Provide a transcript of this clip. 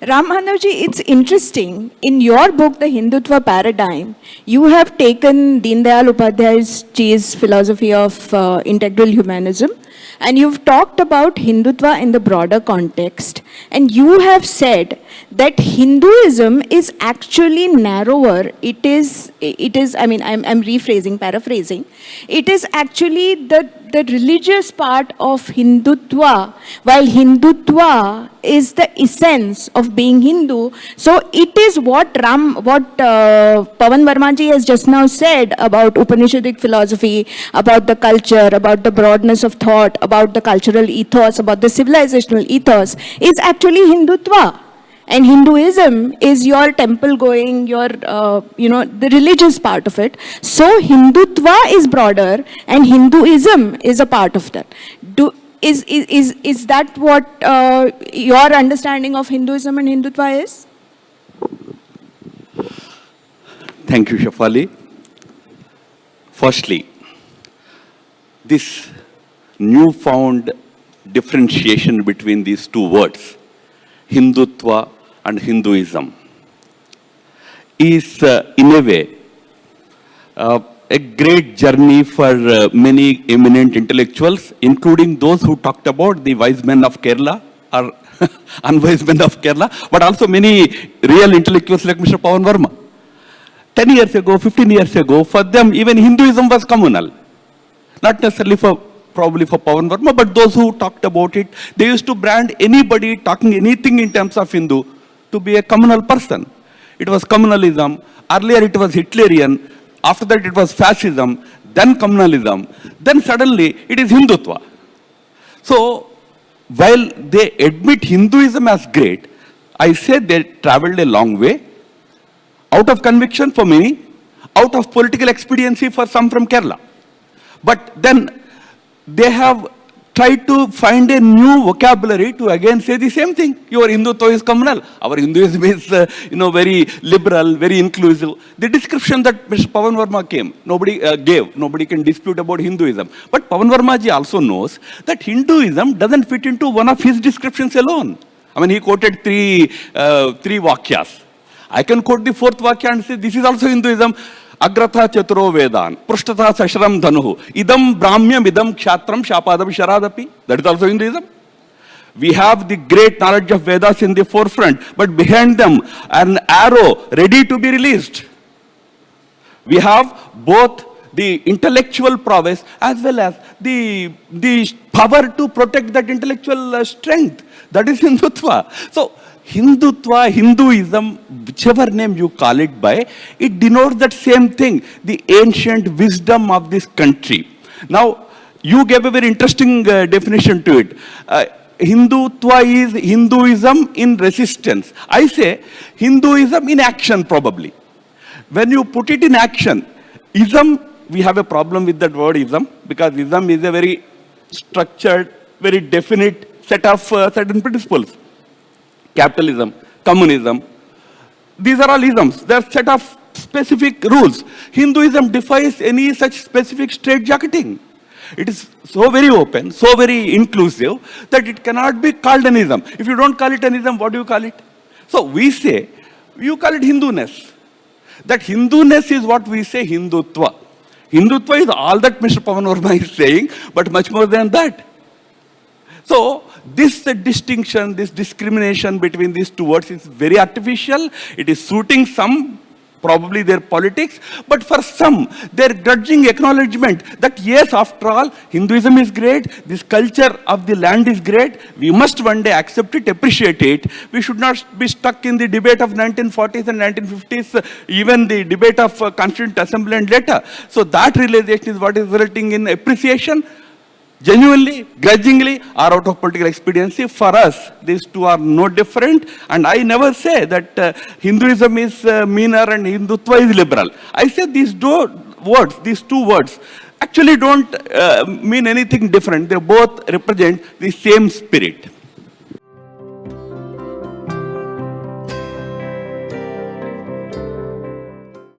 Ram Madhavji, it's interesting. In your book, The Hindutva Paradigm, you have taken Deen Dayal Upadhyay's philosophy of integral humanism, and you've talked about Hindutva in the broader context. And you have said that Hinduism is actually narrower. It is, I mean, I'm rephrasing, paraphrasing. It is actually the religious part of Hindutva, while Hindutva is the essence of being Hindu. So it is what Pavan Varmaji has just now said about Upanishadic philosophy, about the culture, about the broadness of thought, about the cultural ethos, about the civilizational ethos, is actually Hindutva. And Hinduism is your temple going, your, the religious part of it. So Hindutva is broader and Hinduism is a part of that. Is that what your understanding of Hinduism and Hindutva is? Thank you, Shefali. Firstly, this newfound differentiation between these two words, Hindutva and Hinduism, is in a way a great journey for many eminent intellectuals, including those who talked about the wise men of Kerala or unwise men of Kerala, but also many real intellectuals like Mr. Pavan Verma. 10 years ago, 15 years ago, for them even Hinduism was communal. Not necessarily probably for Pavan Verma, but those who talked about it, they used to brand anybody talking anything in terms of Hindu to be a communal person. It was communalism. Earlier it was Hitlerian. After that it was fascism. Then communalism. Then suddenly it is Hindutva. So while they admit Hinduism as great, I say they traveled a long way. Out of conviction for many, out of political expediency for some from Kerala. But then they have tried to find a new vocabulary to again say the same thing. Your Hindutva is communal. Our Hinduism is, very liberal, very inclusive. The description that Mr. Pavan Verma gave, nobody can dispute about Hinduism. But Pavan Verma ji also knows that Hinduism doesn't fit into one of his descriptions alone. I mean, he quoted three vakyas. I can quote the fourth vakya and say this is also Hinduism. Agratha chaturo vedan, prushtata sashram dhanuhu, idam brahmyam idam kshatram shapadam sharadapi. That is also Hinduism. We have the great knowledge of Vedas in the forefront, but behind them an arrow ready to be released. We have both the intellectual prowess as well as the power to protect that intellectual strength. That is Hindutva. So Hindutva, Hinduism, whichever name you call it by, it denotes that same thing, the ancient wisdom of this country. Now, you gave a very interesting definition to it. Hindutva is Hinduism in resistance. I say Hinduism in action probably. When you put it in action, ism, we have a problem with that word ism, because ism is a very structured, very definite set of certain principles. Capitalism, communism, these are all isms. They are set of specific rules. Hinduism defies any such specific straitjacketing. It is so very open, so very inclusive that it cannot be called an ism. If you don't call it an ism, what do you call it? So we say, you call it Hinduness. That Hinduness is what we say Hindutva. Hindutva is all that Mr. Pavan Verma is saying, but much more than that. So this distinction, this discrimination between these two words is very artificial. It is suiting some, probably their politics, but for some, their grudging acknowledgement that yes, after all, Hinduism is great, this culture of the land is great, we must one day accept it, appreciate it. We should not be stuck in the debate of 1940s and 1950s, even the debate of Constituent Assembly and later. So that realization is what is resulting in appreciation. Genuinely, grudgingly, or out of political expediency. For us, these two are no different. And I never say that Hinduism is meaner and Hindutva is liberal. I say these two words, actually don't mean anything different. They both represent the same spirit.